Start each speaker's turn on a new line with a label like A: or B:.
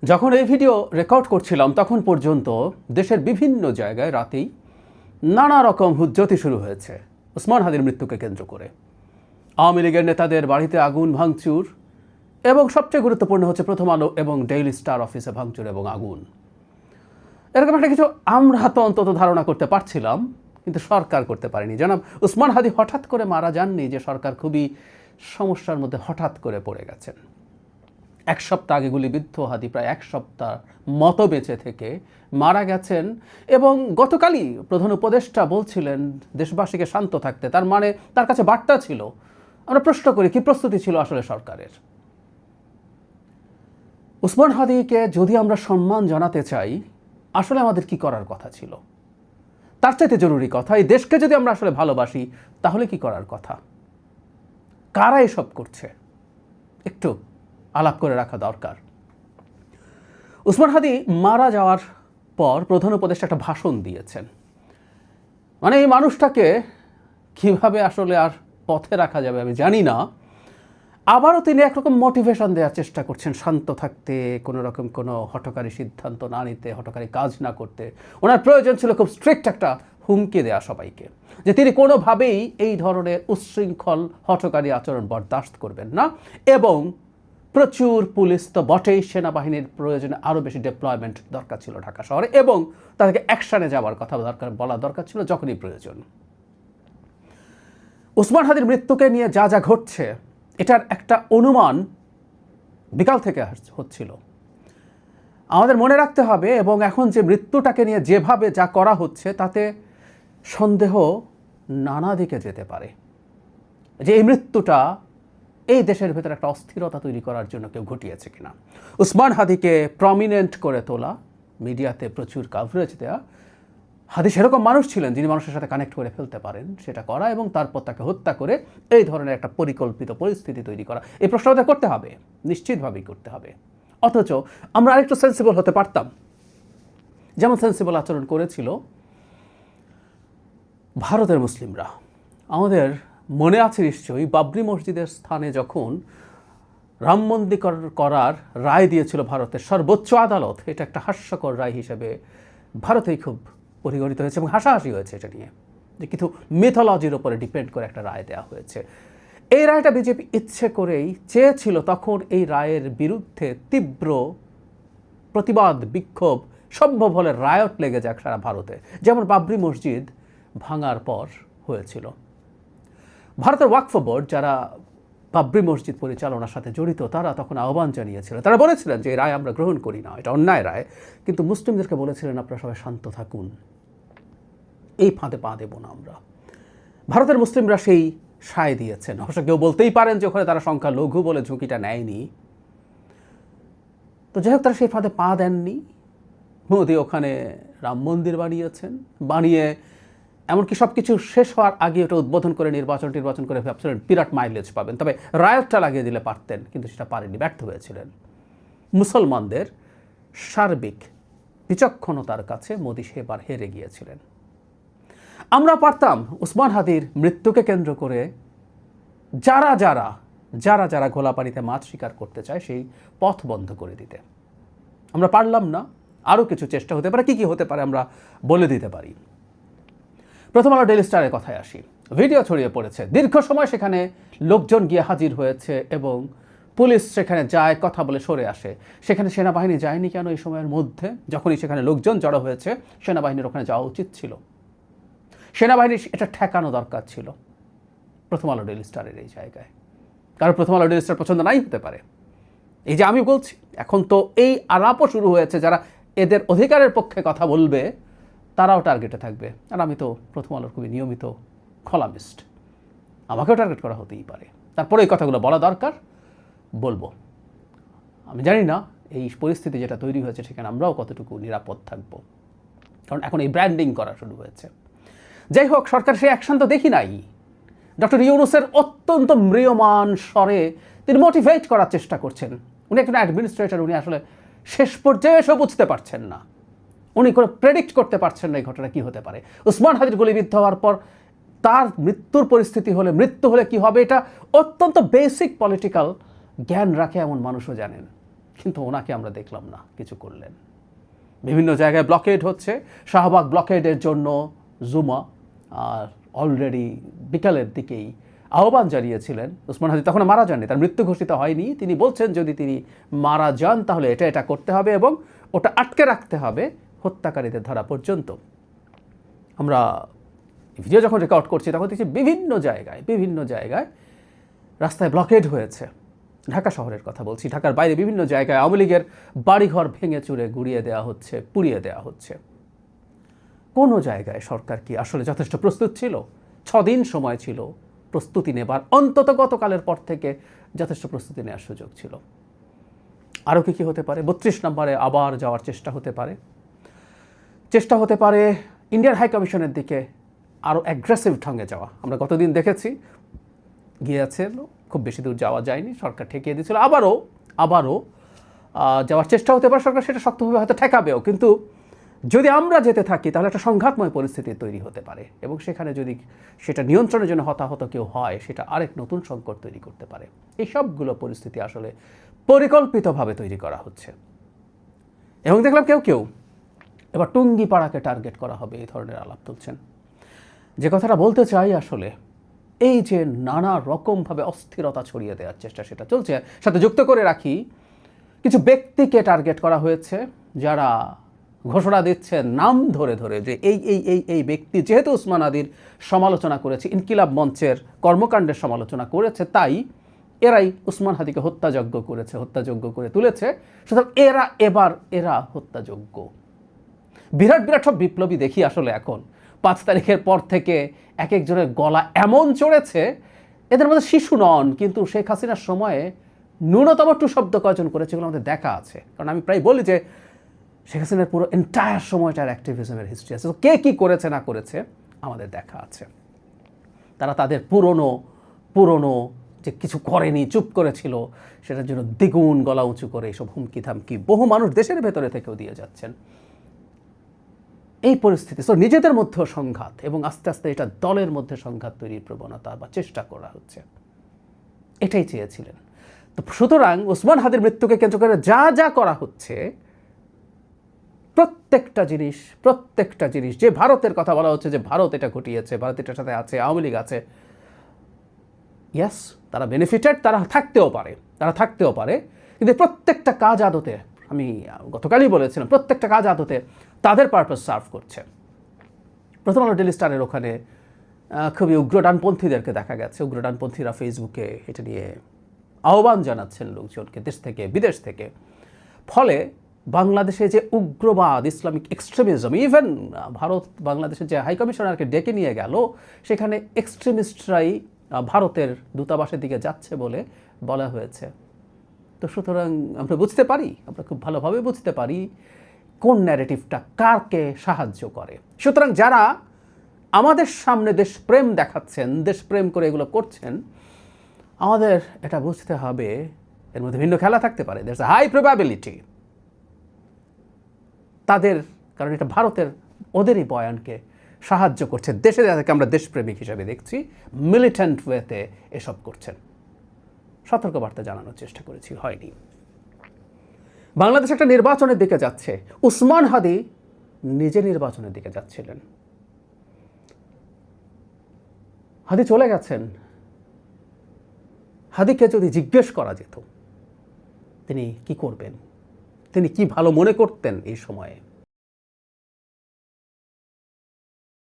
A: যখন এই video record করছিলাম তখন পর্যন্ত দেশের বিভিন্ন জায়গায় রাতেই নানা রকম হুজ্জতি শুরু হয়েছে ওসমান হাদির মৃত্যুকে কেন্দ্র করে। আওয়ামী লীগের নেতাদের বাড়িতে আগুন ভাঙচুর এবং সবচেয়ে গুরুত্বপূর্ণ হচ্ছে প্রথম আলো এবং ডেইলি স্টার অফিসে ভাঙচুর এবং আগুন। এরকম একটা কিছু আমরা তো অন্তত ধারণা করতে পারছিলাম, কিন্তু সরকার করতে পারেনি। জানাব ওসমান হাদি হঠাৎ করে মারা যাননি যে সরকার খুবই সমস্যার মধ্যে হঠাৎ করে পড়ে গেছেন। এক সপ্তাহ আগে গুলিবিদ্ধ হাদি প্রায় এক সপ্তাহ মতো বেঁচে থেকে মারা গেছেন এবং গতকালই প্রধান উপদেষ্টা বলছিলেন দেশবাসীকে শান্ত থাকতে। তার মানে তার কাছে বার্তা ছিল। আমরা প্রশ্ন করি কি প্রস্তুতি ছিল আসলে সরকারের? ওসমান হাদিকে যদি আমরা সম্মান জানাতে চাই, আসলে আমাদের কি করার কথা ছিল? তার চাইতে জরুরি কথা, এই দেশকে যদি আমরা আসলে ভালোবাসি তাহলে কি করার কথা? কারা এসব করছে একটু আলাপ করে রাখা দরকার। ওসমান হাদি মারা যাওয়ার পর প্রধান উপদেষ্টা একটা ভাষণ দিয়েছেন। মানে এই মানুষটাকে কিভাবে আসলে আর পথে রাখা যাবে আমি জানি না। আবারও তিনি একরকম মোটিভেশন দেওয়ার চেষ্টা করছেন, শান্ত থাকতে, কোনো রকম কোনো হঠকারী সিদ্ধান্ত না নিতে, হঠকারী কাজ না করতে। ওনার প্রয়োজন ছিল খুব স্ট্রিক্ট একটা হুমকি দেওয়া সবাইকে, যে তিনি কোনোভাবেই এই ধরনের উচ্ছৃঙ্খল হঠকারী আচরণ বরদাস্ত করবেন না এবং প্রচুর পুলিশ তো বটেই, সেনাবাহিনীর প্রয়োজনে আরও বেশি ডেপ্লয়মেন্ট দরকার ছিল ঢাকা শহরে এবং তাদেরকে অ্যাকশনে যাওয়ার কথা বলা দরকার ছিল যখনই প্রয়োজন। ওসমান হাদির মৃত্যুকে নিয়ে যা যা ঘটছে এটার একটা অনুমান বিকাল থেকে হচ্ছিল। আমাদের মনে রাখতে হবে এবং এখন যে মৃত্যুটাকে নিয়ে যেভাবে যা করা হচ্ছে তাতে সন্দেহ নানা দিকে যেতে পারে যে এই মৃত্যুটা এই দেশের ভেতরে একটা অস্থিরতা তৈরি করার জন্য কেউ ঘটিয়েছে কিনা। ওসমান হাদিকে প্রমিনেন্ট করে তোলা, মিডিয়াতে প্রচুর কাভারেজ দেওয়া। হাদি সেরকম মানুষ ছিলেন যিনি মানুষের সাথে কানেক্ট করে ফেলতে পারেন, সেটা করা এবং তারপর তাকে হত্যা করে এই ধরনের একটা পরিকল্পিত পরিস্থিতি তৈরি করা, এই প্রশ্ন আমাদের করতে হবে, নিশ্চিতভাবেই করতে হবে। অথচ আমরা আরেকটু সেন্সিবল হতে পারতাম। যেমন সেন্সিবল আচরণ করেছিল ভারতের মুসলিমরা। আমাদের মনে আছে নিশ্চয়ই বাবরি মসজিদের স্থানে যখন রাম মন্দির করার রায় দিয়েছিল ভারতের সর্বোচ্চ আদালত, এটা একটা হাস্যকর রায় হিসেবে ভারতেই খুব পরিগণিত হয়েছে এবং হাসাহাসি হয়েছে এটা নিয়ে, যে কিন্তু মিথোলজির ওপরে ডিপেন্ড করে একটা রায় দেওয়া হয়েছে। এই রায়টা বিজেপি ইচ্ছে করেই চেয়েছিল। তখন এই রায়ের বিরুদ্ধে তীব্র প্রতিবাদ, বিক্ষোভ, সম্ভব হলে রায়ট লেগে যাক সারা ভারতে, যেমন বাবরি মসজিদ ভাঙার পর হয়েছিল। ভারতের ওয়াকফ বোর্ড, যারা বাবরি মসজিদ পরিচালনার সাথে জড়িত, তারা তখন আহ্বান জানিয়েছিল। তারা বলেছিলেন যে এই রায় আমরা গ্রহণ করি না, এটা অন্যায় রায়, কিন্তু মুসলিমদেরকে বলেছিলেন আপনারা সবাই শান্ত থাকুন, এই ফাঁদে পা দেব না আমরা। ভারতের মুসলিমরা সেই সায় দিয়েছেন। অবশ্য কেউ বলতেই পারেন যে ওখানে তারা সংখ্যা লঘু বলে ঝুঁকিটা নেয়নি। তো যাই হোক, তারা সেই ফাঁদে পা দেননি। মোদি ওখানে রাম মন্দির বানিয়েছেন, বানিয়ে এমনকি সব কিছু শেষ হওয়ার আগে ওটা উদ্বোধন করে নির্বাচন করে ভাবছিলেন বিরাট মাইলেজ পাবেন, তবে রায়টটা লাগিয়ে দিলে পারতেন, কিন্তু সেটা পারেননি, ব্যর্থ হয়েছিলেন। মুসলমানদের সার্বিক বিচক্ষণতার কাছে মোদি সেবার হেরে গিয়েছিলেন। আমরা পারতাম ওসমান হাদির মৃত্যুকে কেন্দ্র করে যারা যারা যারা যারা ঘোলাপানিতে মাছ শিকার করতে চায় সেই পথ বন্ধ করে দিতে। আমরা পারলাম না। আরও কিছু চেষ্টা হতে পারে। কি হতে পারে আমরা বলে দিতে পারি। প্রথম আলো ডেইলি স্টারের কথায় আসি। ভিডিও ছড়িয়ে পড়েছে, দীর্ঘ সময় সেখানে লোকজন গিয়ে হাজির হয়েছে এবং পুলিশ সেখানে যায়, কথা বলে সরে আসে। সেখানে সেনাবাহিনী যায়নি কেন এই সময়ের মধ্যে? যখনই সেখানে লোকজন জড়ো হয়েছে, সেনাবাহিনীর ওখানে যাওয়া উচিত ছিল। সেনাবাহিনীর এটা ঠেকানো দরকার ছিল প্রথম আলো ডেইলি স্টারের এই জায়গায়। কারণ প্রথম আলো ডেইলি স্টার পছন্দ নাই হতে পারে। এই যে আমি বলছি, এখন তো এই আলাপও শুরু হয়েছে, যারা এদের অধিকারের পক্ষে কথা বলবে তারাও টার্গেটে থাকবে। আর আমি তো প্রথম আলোর খুবই নিয়মিত কলামিস্ট, আমাকেও টার্গেট করা হতেই পারে। তারপরে এই কথাগুলো বলা দরকার, বলবো। আমি জানি না এই পরিস্থিতি যেটা তৈরি হয়েছে সেখানে আমরাও কতটুকু নিরাপদ থাকবো, কারণ এখন এই ব্র্যান্ডিং করা শুরু হয়েছে। যাই হোক, সরকার সেই অ্যাকশন তো দেখি নাই। ডক্টর ইউনূসের অত্যন্ত ম্রিয়মান স্বরে তিনি মোটিভেট করার চেষ্টা করছেন। উনি একজন অ্যাডমিনিস্ট্রেটর, উনি আসলে শেষ পর্যায়ে এসেও বুঝতে পারছেন না, উনি করে প্রেডিক্ট করতে পারছেন না এই ঘটনা কী হতে পারে। ওসমান হাদির গুলিবিদ্ধ হওয়ার পর তার মৃত্যুর পরিস্থিতি হলে, মৃত্যু হলে কী হবে, এটা অত্যন্ত বেসিক পলিটিক্যাল জ্ঞান রাখে এমন মানুষও জানেন। কিন্তু ওনাকে আমরা দেখলাম না কিছু করলেন। বিভিন্ন জায়গায় ব্লকেড হচ্ছে, শাহবাগ ব্লকেডের জন্য জুমা আর অলরেডি বিকালের দিকেই আহ্বান জানিয়েছিলেন। ওসমান হাদি তখন মারা যাননি, তার মৃত্যু ঘোষিত হয়নি। তিনি বলছেন যদি তিনি মারা যান তাহলে এটা করতে হবে এবং ওটা আটকে রাখতে হবে হত্যাকারীদের ধরা পর্যন্ত। আমরা ভিডিও যখন রেকর্ড করছি তখন দেখছি বিভিন্ন জায়গায় রাস্তায় ব্লকেড হয়েছে। ঢাকা শহরের কথা বলছি, ঢাকার বাইরে বিভিন্ন জায়গায় আওয়ামী লীগের বাড়িঘর ভেঙে চুরে গুড়িয়ে দেওয়া হচ্ছে, পুড়িয়ে দেওয়া হচ্ছে। কোনো জায়গায় সরকার কি আসলে যথেষ্ট প্রস্তুত ছিল? 6 দিন সময় ছিল প্রস্তুতি নেবার, অন্তত গতকালের পর থেকে যথেষ্ট প্রস্তুতি নেওয়ার সুযোগ ছিল। আরও কি হতে পারে? 32 নম্বরে আবার যাওয়ার চেষ্টা হতে পারে ইন্ডিয়ান হাই কমিশনের দিকে আরও অ্যাগ্রেসিভ ঢঙ্গে যাওয়া। আমরা গতদিন দেখেছি গিয়েছেন, খুব বেশি দূর যাওয়া যায়নি, সরকার ঠেকিয়ে দিয়েছিল। আবারও যাওয়ার চেষ্টা হতে পারে, সরকার সেটা শক্তভাবে হয়তো ঠেকাবেও। কিন্তু যদি আমরা যেতে থাকি তাহলে একটা সংঘাতময় পরিস্থিতি তৈরি হতে পারে এবং সেখানে যদি সেটা নিয়ন্ত্রণের জন্য হতাহত কেউ হয় সেটা আরেক নতুন সংকট তৈরি করতে পারে। এই সবগুলো পরিস্থিতি আসলে পরিকল্পিতভাবে তৈরি করা হচ্ছে। এবং দেখলাম কেউ এবার টুঙ্গিপাড়াকে টার্গেট করা হবে এই ধরনের আলাপ তুলছেন। যে কথাটা বলতে চাই আসলে, এই যে নানা রকমভাবে অস্থিরতা ছড়িয়ে দেওয়ার চেষ্টা সেটা চলছে। সাথে যুক্ত করে রাখি, কিছু ব্যক্তিকে টার্গেট করা হয়েছে যারা ঘোষণা দিচ্ছেন নাম ধরে যে এই ব্যক্তি যেহেতু ওসমান হাদির সমালোচনা করেছে, ইনকিলাব মঞ্চের কর্মকাণ্ডের সমালোচনা করেছে, তাই এরাই ওসমান হাদিকে হত্যাযজ্ঞ করে তুলেছে, সুতরাং এরা হত্যাযোগ্য। বিরাট সব বিপ্লবী দেখি আসলে এখন 5 তারিখের পর থেকে এক একজনের গলা এমন চড়েছে, এদের মধ্যে শিশু নন, কিন্তু শেখ হাসিনার সময়ে ন্যূনতম টু শব্দ কয়জন করেছে এগুলো আমাদের দেখা আছে। কারণ আমি প্রায় বলি যে শেখ হাসিনার পুরো এন্টায়ার সময়টার অ্যাক্টিভিজমের হিস্ট্রি আছে, তো কে কী করেছে না করেছে আমাদের দেখা আছে। তারা তাদের পুরনো যে কিছু করেনি, চুপ করেছিল, সেটার জন্য দ্বিগুণ গলা উঁচু করে এইসব হুমকি ধামকি বহু মানুষ দেশের ভেতরে থেকেও দিয়ে যাচ্ছেন। এই পরিস্থিতি নিজেদের মধ্যেও সংঘাত এবং আস্তে আস্তে এটা দলের মধ্যে সংঘাত তৈরির প্রবণতা বা চেষ্টা করা হচ্ছে, এটাই চেয়েছিলেন। তো সুতরাং ওসমান হাদির মৃত্যুকে কেন্দ্র করে যা করা হচ্ছে, প্রত্যেকটা জিনিস যে ভারতের কথা বলা হচ্ছে যে ভারত এটা ঘটিয়েছে, ভারত এটার সাথে আছে, আওয়ামী লীগ আছে, ইয়াস তারা বেনিফিটেড, তারা থাকতেও পারে, কিন্তু প্রত্যেকটা কাজ আদতে, আমি গতকালই বলেছিলাম, প্রত্যেকটা কাজ আদতে তাদের পারপাস সার্ভ করছে। প্রথম আলো ডেইলি স্টারের ওখানে খুবই উগ্র ডানপন্থীদেরকে দেখা গেছে, উগ্র ডানপন্থীরা ফেসবুকে এটা নিয়ে আহ্বান জানাচ্ছেন লোকজনকে দেশ থেকে বিদেশ থেকে। ফলে বাংলাদেশে যে উগ্রবাদ, ইসলামিক এক্সট্রিমিজম, ইভেন ভারত বাংলাদেশের যে হাই কমিশনারকে ডেকে নিয়ে গেল, সেখানে এক্সট্রিমিস্টরাই ভারতের দূতাবাসের দিকে যাচ্ছে বলে বলা হয়েছে। তো সুতরাং আমরা খুব ভালোভাবে বুঝতে পারি কোন ন্যারেটিভটা কারকে সাহায্য করে। সুতরাং যারা আমাদের সামনে দেশপ্রেম দেখাচ্ছেন, দেশপ্রেম করে এগুলো করছেন, আমাদের এটা বুঝতে হবে এর মধ্যে ভিন্ন খেলা থাকতে পারে। There is a high probability তাদের, কারণ এটা ভারতের ওদেরই বয়ানকে সাহায্য করছে, দেশে যাদেরকে আমরা দেশপ্রেমিক হিসাবে দেখছি, মিলিটেন্ট ওয়েতে এসব করছেন। সতর্কবার্তা জানানোর চেষ্টা করেছি, হয়নি। বাংলাদেশ একটা নির্বাচনের দিকে যাচ্ছে, ওসমান হাদি নিজে নির্বাচনের দিকে যাচ্ছিলেন। হাদি চলে গেছেন, হাদিকে যদি জিজ্ঞেস করা যেত তিনি কি করবেন, তিনি কি ভালো মনে করতেন এই সময়ে,